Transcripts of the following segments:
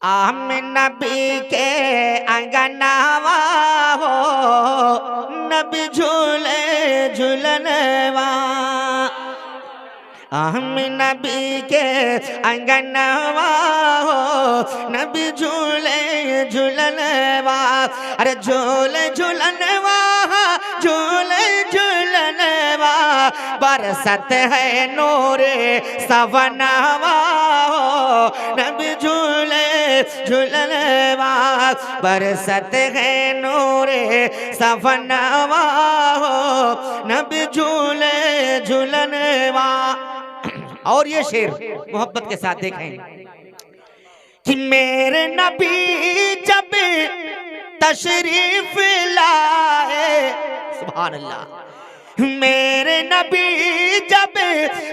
आम नबी के अंगनावा हो, नबी झूले झूलनवा। आम नबी के अंगनावा हो, नबी झूले झूलनवा। अरे झूले झूलनवा, झूले झूलनवा, बरसत है नूरे सवनवा हो, नबी झूले झूलनवा, बरसत है नूरे सवनवा हो, नबी झूले झूलनवा। और ये शेर मोहब्बत के साथ देखें कि मेरे नबी जब तशरीफ लाए, सुभान अल्लाह, मेरे नबी जब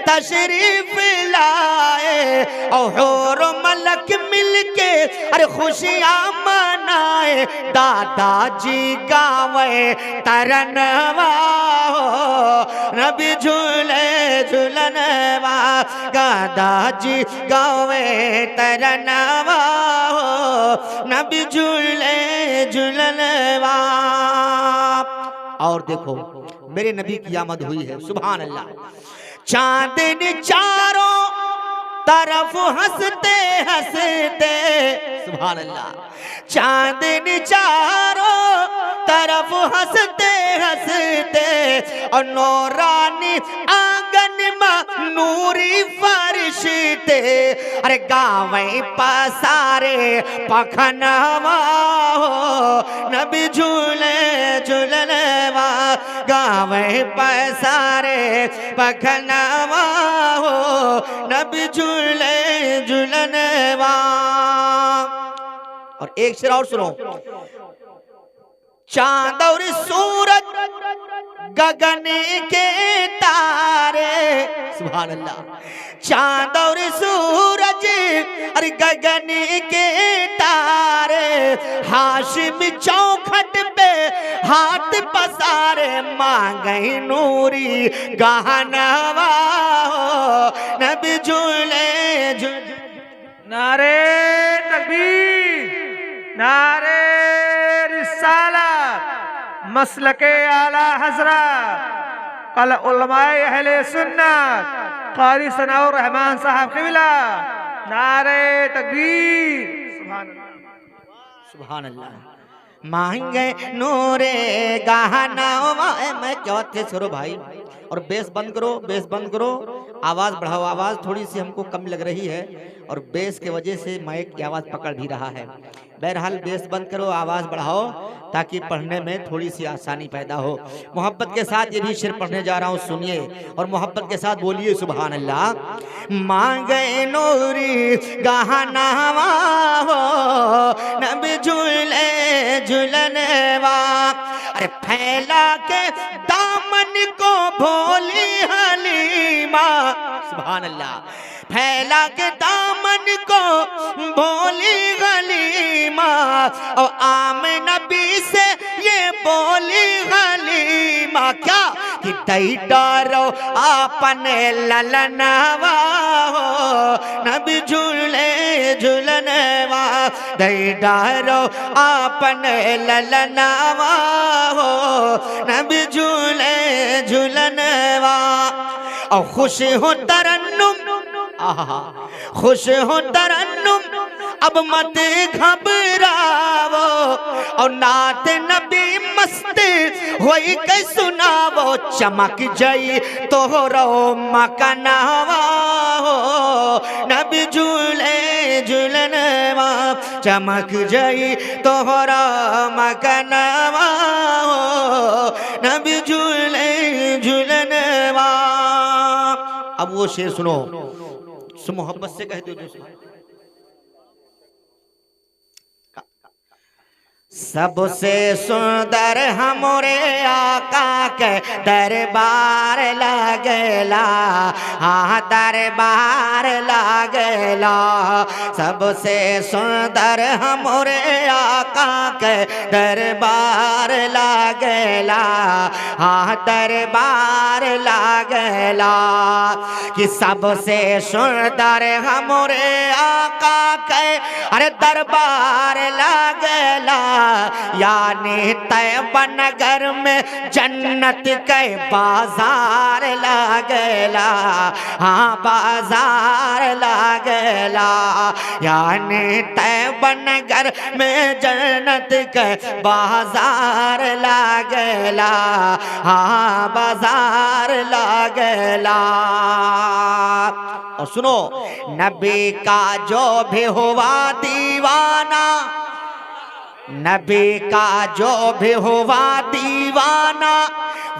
तशरीफ लाए और मलक मिलके अरे खुशियां मनाए, दादाजी गावे तरनवा हो, नबी झूले झूलनवा, दादाजी गावे तरनवा हो, नबी झूले झूलनवा। और देखो मेरे नबी की आमद हुई है, सुभान अल्लाह। चांदनी चारों तरफ हंसते हंसते, सुभान अल्लाह, चांदनी चारों तरफ हंसते हंसते, और नूरानी आंगन में नूरी फरिश्ते, अरे गावे पसारे पखनवा हो, नबी झूले झूलनवा, गावे पसारे पखनवा हो, नबी झूले झूलनवा। और एक शेर और सुनो, चांद और सूरज गगन के तारे, सुभान अल्लाह, चांद और सूरज अरे गगन के तारे, हाशिम चौखट पे हाथ पसारे, मांगे नूरी गहनवा हो, नबी झूले झूले। नारे तकबीर, नारे रिसालत, मसलके आला हजरत अल उलमाए अहले सुन्नत क़ारी सनाउर रहमान साहब क़िबला, नारे तकबीर, सुभान अल्लाह, सुभान अल्लाह। मांगे नूरे गहनवा। मैं क्या थे सुरो भाई, और बेस बंद करो, बेस बंद करो, आवाज बढ़ाओ, आवाज थोड़ी सी हमको कम लग रही है और बेस के वजह से माइक की आवाज पकड़ भी रहा है। बहरहाल बेस बंद करो, आवाज बढ़ाओ ताकि पढ़ने में थोड़ी सी आसानी पैदा हो। मोहब्बत के साथ ये भी शेर पढ़ने जा रहा हूँ, सुनिए और मोहब्बत के साथ बोलिए सुभान अल्लाह। मांगे नूरी गहनवा हो, नबी झूले झूलनवा, अरे फैला के दामन को भोली हलीमा, सुभान अल्लाह, फैला के दामन को भोली हलीमा, और आम नबी से ये बोली हलीमा क्या कि दई डारो आपने ललनवा हो, नबी झूले झूलनवा, दई डारो आपने ललनवा हो, नबी झूले झूलनवा। और खुश हो तरन्नुम, आहा, खुश हो तरन्नुम, अब मत घबरावो, और नात नबी मस्त होई के सुनावो, चमक जाई तोहरो मकनवा हो, नबी झूले झूलनवा, चमक जाई तोहरा मकनवा हो, नबी झूले झूलनवा। अब वो शेर सुनो, मोहब्बत से कह दो दोस्तों। सबसे सुंदर हमरे आका के दरबार लगेला, हाँ दरबार लगेला, सबसे सुंदर हमरे आका के दरबार लगेला, हाँ दरबार लगेला, कि सबसे सुंदर हमरे आका के अरे दरबार लागेला, यानी तैयबा नगर में जन्नत के बाजार लागेला। हाँ बाजार लागेला, यानी तैयबा नगर में जन्नत के बाजार लागेला। हाँ बाजार लागेला। और सुनो, नबी का जो भी हुआ दीवाना, नबी का जो भी हुआ दीवाना,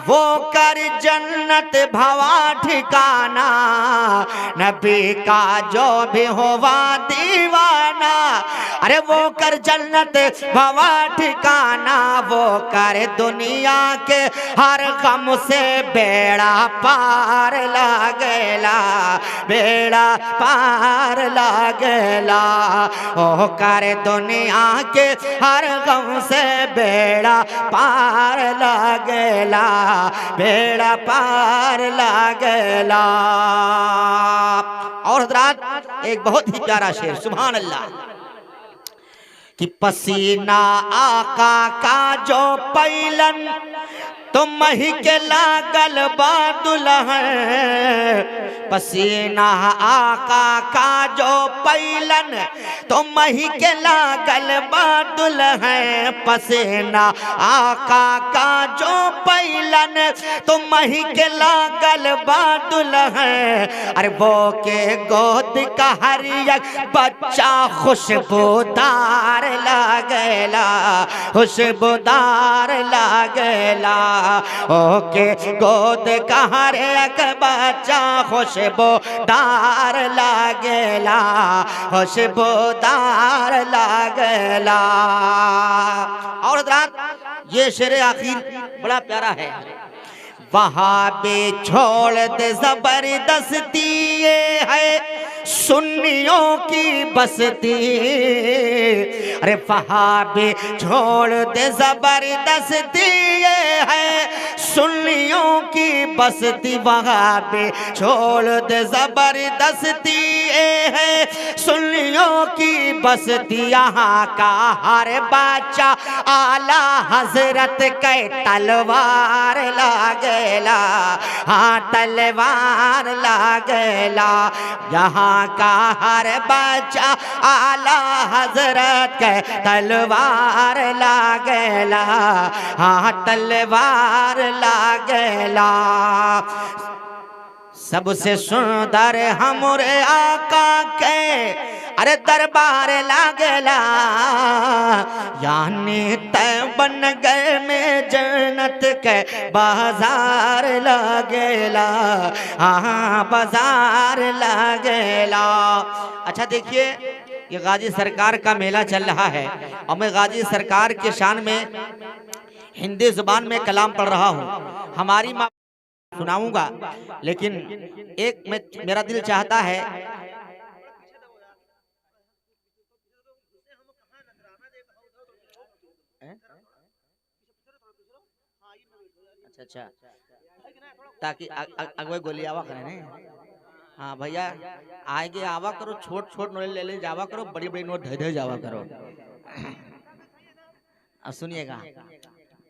वो कर जन्नत भवा ठिकाना। नबी का जो भी हुआ दीवाना, अरे वो कर जन्नत भवा ठिकाना। वो कर दुनिया के हर गम से बेड़ा पार लागेला, बेड़ा पार लागेला। वो कर दुनिया के हर गम से बेड़ा पार लागेला, बेड़ा पार लागेला। और हजरात एक बहुत ही प्यारा शेर, सुभान अल्लाह, कि पसीना आका का जो पैलन तो मही के लागल बादुल है। पसीना आका का जो पैलन तो मही के लागल बादुल है। पसीना आका का जो पैलन तो मही के लागल बादुल है। अरे वो के गोद का हर एक बच्चा खुशबूदार लागेला, खुशबूदार लागेला। ओके गोद का हर एक बच्चा खुशबूदार लागेला, खुशबूदार लागेला। और हज़रात ये शेर आखिर बड़ा प्यारा है। वहाँ पे छोड़ दे जबरदस्ती, ये है सुन्नियों की बस्ती। अरे वहाँ पे छोड़ दे जबरदस्ती, ये है सुन्नियों की बस्ती। वहाँ पे छोड़ दे जबरदस्ती, ये है सुन्नियों की बस्ती। यहाँ का हर बच्चा आला हजरत के तलवार लागेला, हाँ तलवार लागेला। यहाँ का हर बच्चा आला हजरत के तलवार लागेला, हाँ तलवार लागेला। सबसे सुंदर हमरे आका के अरे दरबार लागेला, यानी तैयबा नगर में जन्नत के बाजार लागेला, हाँ बाजार लागेला। अच्छा देखिए, ये गाजी सरकार का मेला चल रहा है और मैं गाजी सरकार के शान में हिंदी जुबान में कलाम पढ़ रहा हूँ। हमारी माँ सुनाऊंगा, लेकिन एक मेरा दिल चाहता है अच्छा ताकि अगवे गोली आवा करे ने। हाँ भैया आगे आवा करो, छोट छोट नोट ले ले जावा करो, बड़ी बड़ी नोट धे धे जावा करो। अब सुनिएगा,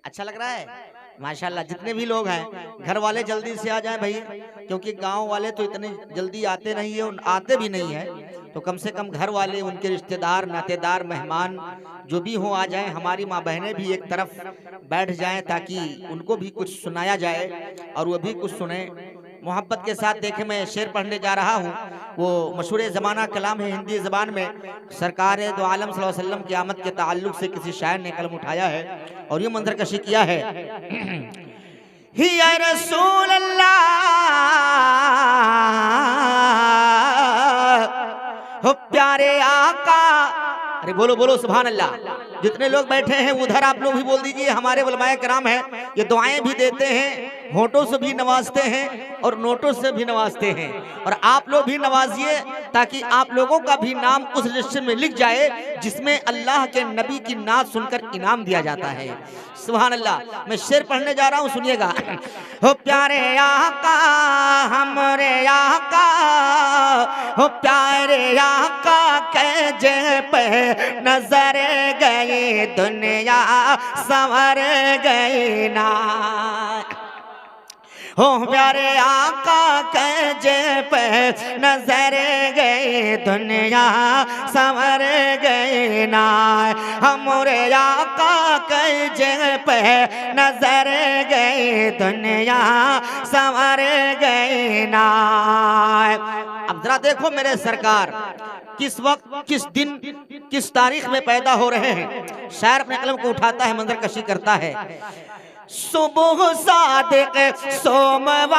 अच्छा लग रहा है माशाल्लाह। जितने भी लोग हैं घर वाले जल्दी से आ जाएं भाई, क्योंकि गांव वाले तो इतने जल्दी आते नहीं है, आते भी नहीं है। तो कम से कम घर वाले, उनके रिश्तेदार, नातेदार, मेहमान जो भी हो आ जाएं। हमारी माँ बहनें भी एक तरफ बैठ जाएं ताकि उनको भी कुछ सुनाया जाए और वो भी कुछ सुने मोहब्बत के साथ। देखे मैं शेर पढ़ने जा रहा हूँ, वो मशहूर ज़माना कलाम है हिंदी ज़बान में। सरकार दो आलम सल्लल्लाहु अलैहि वसल्लम की आमद के ताल्लुक से किसी शायर ने कलम उठाया है और ये मंजर कशी किया है। या रसूल अल्लाह हो प्यारे आका, अरे बोलो बोलो सुभान अल्लाह। जितने लोग बैठे हैं उधर आप लोग भी बोल दीजिए। हमारे उलमाए कराम हैं, ये दुआएं भी देते हैं होठों से भी नवाजते हैं और नोटों से भी नवाजते हैं, और आप लोग भी नवाजिए ताकि आप लोगों का भी नाम उस रजिस्टर में लिख जाए जिसमें अल्लाह के नबी की नात सुनकर इनाम दिया जाता है। सुभान अल्लाह। मैं शेर पढ़ने जा रहा हूँ, सुनिएगा। हो प्यारे आका हमरे आका, हो प्यारे आका के जे पे नजर गई दुनिया संवर गई ना। हो प्यारे आका के जे पे नजर गई दुनिया संवर गई ना। हमरे आका के जे पे नजर गई दुनिया संवर गई ना। अब जरा देखो मेरे सरकार किस वक्त, किस दिन, किस तारीख में पैदा हो रहे हैं। शायर अपने कलम को उठाता है, मंजर कशी करता है। सुबह सादिक सोमवार,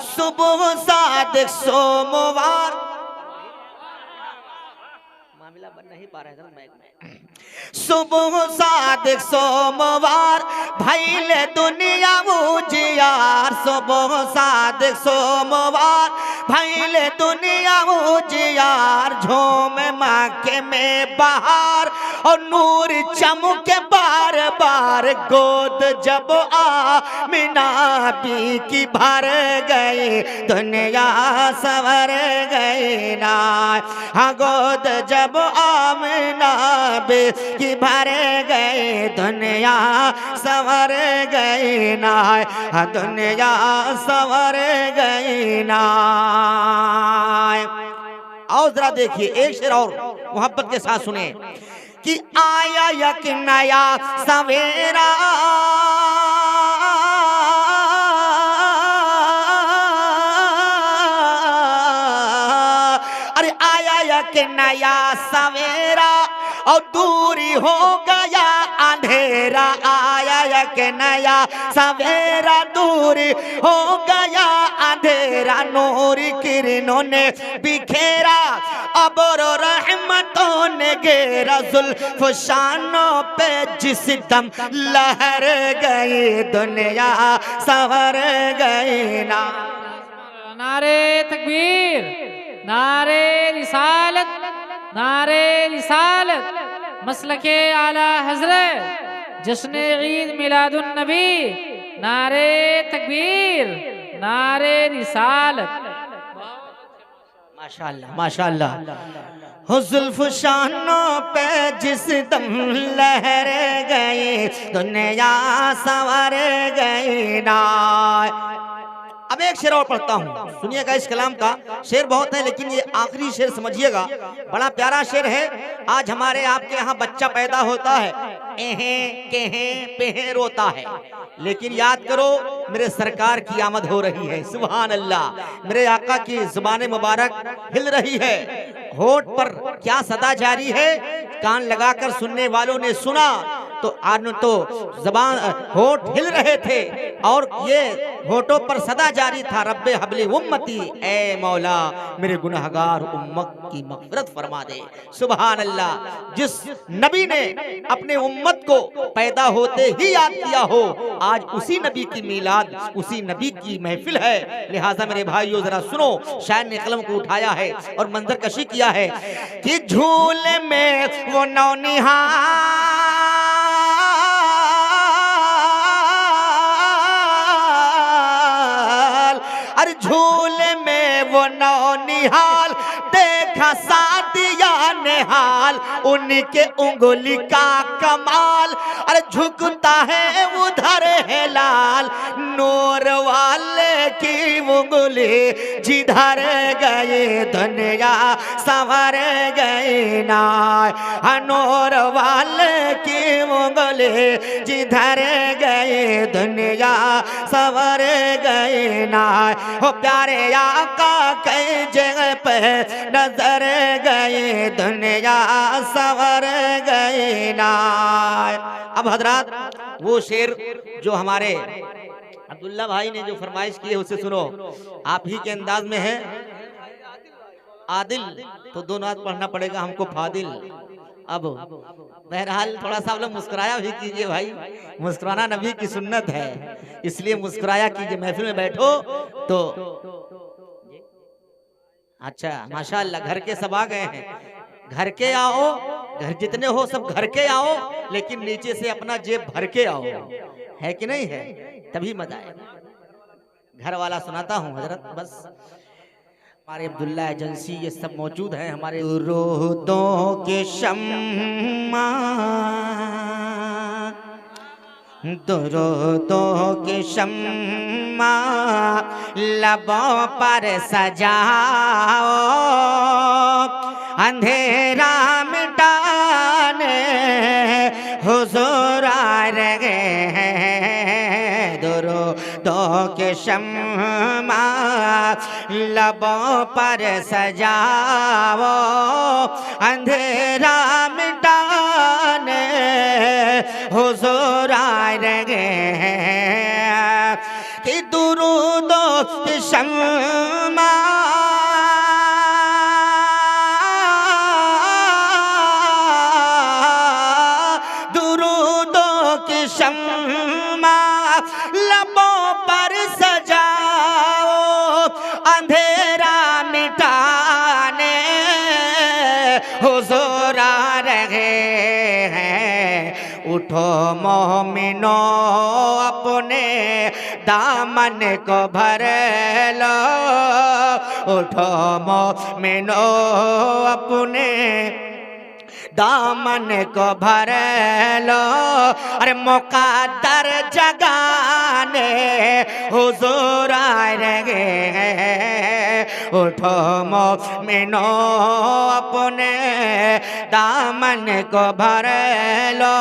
सुबह सादिक सोमवार, मामला बन नहीं पा रहा है मैक में। सुबह सादिक सोमवार भैले दुनिया उजियार, सुबह सादिक सोमवार भैले दुनिया उजियार। झूम मक्के में बहार और नूर चमके बार बार, गोद जब आमिना बी की भर गई दुनिया संवर गई ना। हाँ गोद जब आमिना बी की भर गई दुनिया संवर गई ना। हाँ दुनिया संवर गई ना। और जरा देखिए एक शेर और मोहब्बत के साथ सुने कि आया एक नया सवेरा, अरे आया एक नया सवेरा और दूरी हो गया अंधेरा। आया एक नया सवेरा दूरी हो गया अंधेरा, नूर किरणों ने बिखेरा अबर रहमतों ने घेरा। जुल्फ शानों पे जिस दम लहर गई दुनिया संवर गई ना। नारे तकबीर, नारे रिसालत, नारे रिसालत, मसलके आला हजरत, जश्न ईद मिलादुन नबी, नारे तकबीर, नारे रिसालत। माशाअल्लाह माशाअल्लाह। हो जुल्फ शानों पे जिस दम लहर गई दुनिया संवर गई ना। अब एक शेर और पढ़ता हूँ, सुनिएगा। इस कलाम का शेर बहुत है लेकिन ये आखिरी शेर समझिएगा, बड़ा प्यारा शेर है। आज हमारे आपके यहाँ बच्चा पैदा होता है, एहें केहें पेहें रोता है, लेकिन याद करो मेरे सरकार की आमद हो रही है। सुभान अल्लाह। मेरे आका की जुबान मुबारक हिल रही है, होठ पर क्या सदा जारी है। कान लगाकर सुनने वालों ने सुना तो जबान होठ हिल रहे थे और ये होठों पर सदा जारी था, रब्बे हबली उम्मती, ए मौला मेरे गुनहगार उम्मत की मग़फ़िरत फरमा दे। सुभान अल्लाह। जिस नबी ने अपने उम्मत को पैदा होते ही याद किया हो, आज उसी नबी की मीलाद, उसी नबी की महफिल है। लिहाजा मेरे भाइयों जरा सुनो, शायर ने कलम को उठाया है और मंजर कशी किया है कि झूले में वो नौनिहाल, अरे झूले में वो नौनिहाल देखा सादिया नेहाल, उनके उंगली का कमाल, अरे झुकता है उधर है लाल, नूर वाले की उंगली जिधर गए दुनिया संवर गई ना। नूर वाले की उंगली जिधर गए दुनिया संवर गई ना। हो प्यारे आका कई जगह पे नजर गए दुनिया संवर गई ना। अब हजरात वो शेर जो हमारे अब्दुल्ला भाई ने जो फरमाइश की है उसे सुनो, आप ही के अंदाज में है। आदिल, तो दोनों हाथ पढ़ना पड़ेगा हमको फादिल। अब बहरहाल थोड़ा सा आप लोग मुस्कुराया भी कीजिए भाई, मुस्कुराना नबी की सुन्नत है, इसलिए मुस्कुराया कीजिए। महफिल में बैठो तो अच्छा माशाअल्लाह, घर के सब आ गए हैं। घर के आओ, घर जितने हो सब घर के आओ, लेकिन नीचे से अपना जेब भर के आओ, है कि नहीं है, तभी मजा आएगा। घर वाला सुनाता हूँ हजरत, बस हमारे अब्दुल्ला एजेंसी ये सब मौजूद हैं हमारे। रोदों के शम्मा दुरूदों के शम्मा लबों पर सजाओ, अंधेरा मिटाने हुजूर आ रहे हैं। दुरूदों के शम्मा लबों पर सजाओ, अंधेरा मिटाने हुजूर आ रहे हैं। कि दुरूदों की शम्मा दुरूदों की शम्मा लबों पर सजाओ, अंधेरा मिटाने हुजूर आ रहे हैं। उठो मोमिनो अपने दामन को भर लो, उठो मोमिनो अपने दामन को भर लो, अरे मुक़द्दर जगाने हुजूर आ रहे हैं। उठो मोमिनो अपने दामन को भर लो,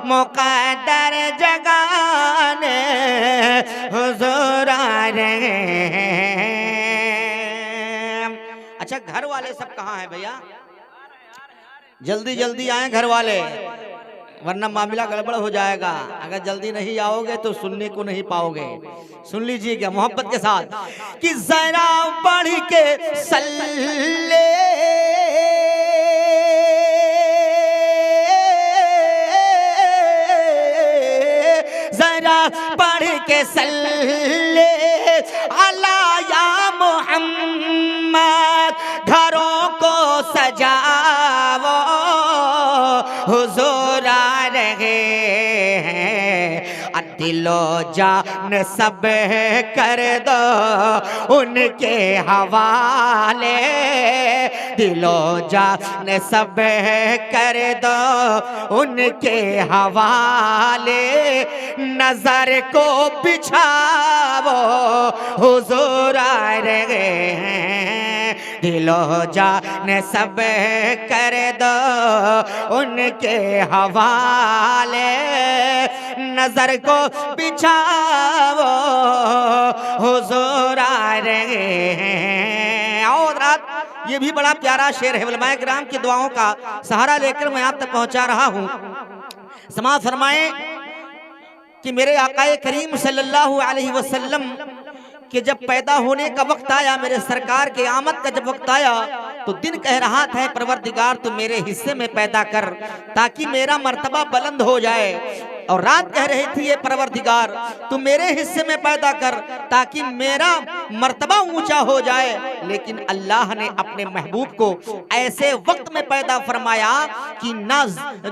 मुक़द्दर जगाने हुजूर आ रहे हैं। अच्छा घर वाले सब कहाँ हैं भैया? जल्दी जल्दी आए घर वाले, वरना मामला गड़बड़ हो जाएगा। अगर जल्दी नहीं आओगे तो सुनने को नहीं पाओगे। सुन लीजिएगा मोहब्बत के साथ कि जरा बढ़ के सल्ले जरा बढ़ के सल्ले अला या मोहम्मद, घरों को सजाओ हुजूर आ रहे हैं। दिलो जान सब कर दो उनके हवाले, दिलो जान सब कर दो उनके हवाले, नजर को बिछाओ हुजूर आ रहे हैं। दिलो जान सब कर दो उनके हवाले, नजर को बिछाओ हुजूर आ रहे हैं। और रात ये भी बड़ा प्यारा शेर है, उलमाए किराम की दुआओं का सहारा लेकर मैं आप तक पहुंचा रहा हूं। समाअत फरमाएं कि मेरे आकाए करीम सल्लल्लाहु अलैहि वसल्लम कि जब पैदा होने का वक्त आया, मेरे सरकार के आमद का जब वक्त आया, तो दिन कह रहा था परवरदिगार तू मेरे हिस्से में पैदा कर ताकि मेरा मर्तबा बुलंद हो जाए, और रात कह रही थी ये परवरदिगार तू मेरे हिस्से में पैदा कर ताकि मेरा मर्तबा ऊंचा हो जाए। लेकिन अल्लाह ने अपने महबूब को ऐसे वक्त में पैदा फरमाया कि ना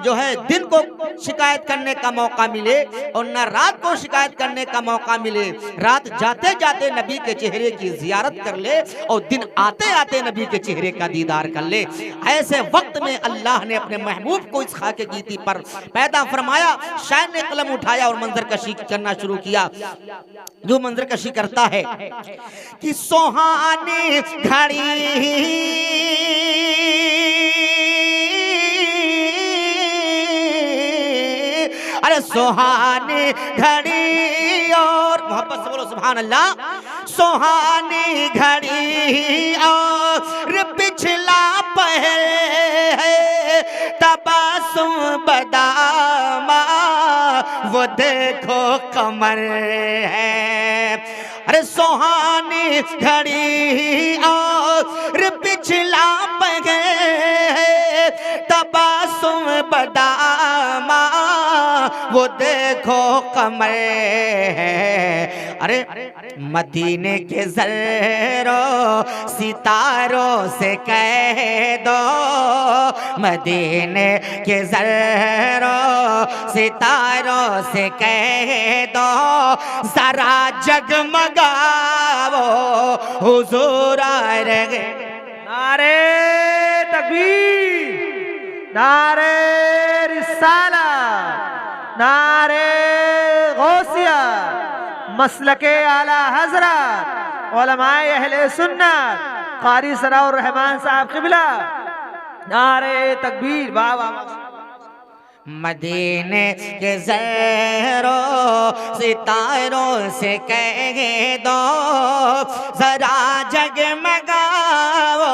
जो है दिन को शिकायत करने का मौका मिले और ना रात को शिकायत करने का मौका मिले। रात जाते जाते नबी के चेहरे की जियारत कर ले और दिन आते आते नबी के चेहरे का दीदार कर ले। ऐसे वक्त में अल्लाह ने अपने महबूब को इस खाके गीती पर पैदा फरमाया। शायर ने कलम उठाया और मंजर कशी करना शुरू किया। जो मंजर कशी करता है कि सोहानी घड़ी अरे सुहानी घड़ी और मोहब्बत से बोलो सुभान अल्लाह। सुहानी घड़ी और पिछला पहर है तबासुम बदामा वो देखो कमर है। अरे सुहानी घड़ी और पिछला पगे तबासुम बदामा वो देखो कमर है। अरे मदीने के ज़र्रों सितारों से कह दो, मदीने के ज़र्रों सितारों से कह दो जरा जगमगाओ हुजूर आ रहे। नारे तकबीर, नारे रिसाला, नारे गौसिया, मसलके आला हजरत उलमाए अहले सुन्नत कारी सनाउर रहमान साहब क़िबला। नारे तकबीर, वाह वाह। मदीने के ज़र्रों सितारों से कह दो जरा जगमगाओ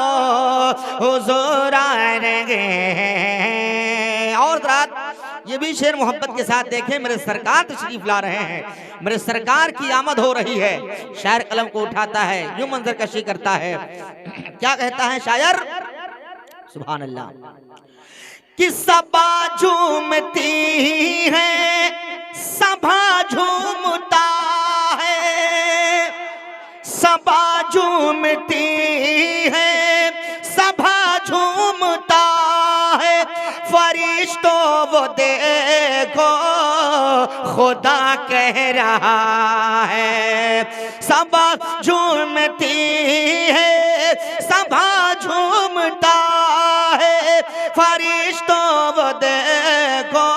हुजूर आ रहे। और रात ये भी शेर मोहब्बत के साथ देखें, मेरे सरकार तशरीफ ला रहे हैं, मेरे सरकार की आमद हो रही है। शायर कलम को उठाता है, यूं मंजर कशी करता है। क्या कहता है शायर? सुभान अल्लाह। कि सबा झूमती है, सभा झूमता है, सबा झूमती है, सभा झूमता है, फरिश्तों वो देखो खुदा कह रहा है। सबा झूमती है, सभा झूमता है, फरिश्तों वो देखो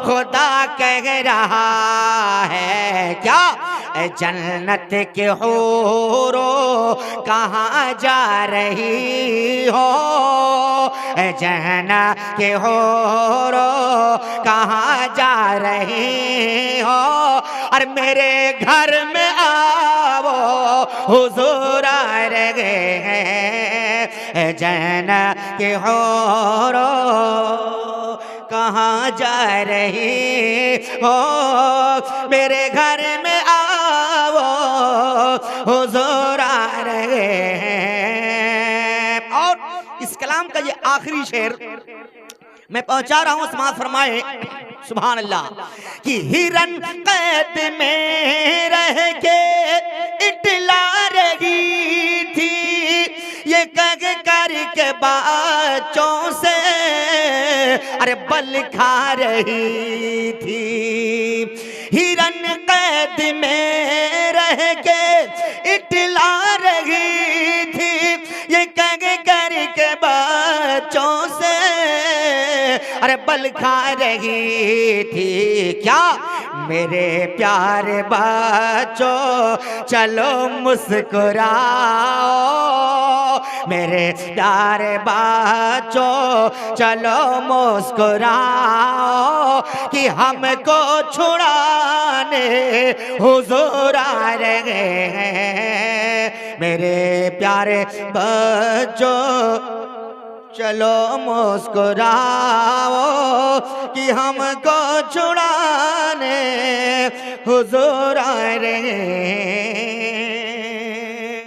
खुदा कह रहा है। क्या जन्नत के हूरो कहाँ जा रही हो, जन्नत के हूरो कहाँ जा रही हो, और मेरे घर में आओ हुजूर आ रहे हैं। जन्नत के हूरो कहाँ जा रही हो, मेरे घर में आओ हुजूर आ रहे हैं। और इस कलाम का ये आखिरी शेर मैं पहुंचा रहा हूं, समाज फरमाए सुभान अल्लाह। कि हिरन कैद में रह के इटला रही थी, ये कग करके बच्चों से अरे बल खा रही थी। हिरन कैद में रह के इटला रही थी, ये कग करके बच्चों से अरे बल खा रही थी। क्या मेरे प्यारे बच्चों चलो मुस्कुराओ, मेरे प्यारे बच्चों चलो मुस्कुराओ, कि हमको छुड़ाने हुजूर आ रहे हैं। मेरे प्यारे बच्चों चलो मुस्कुराओ, कि हमको छुड़ाने हुजूर आ रहे हैं।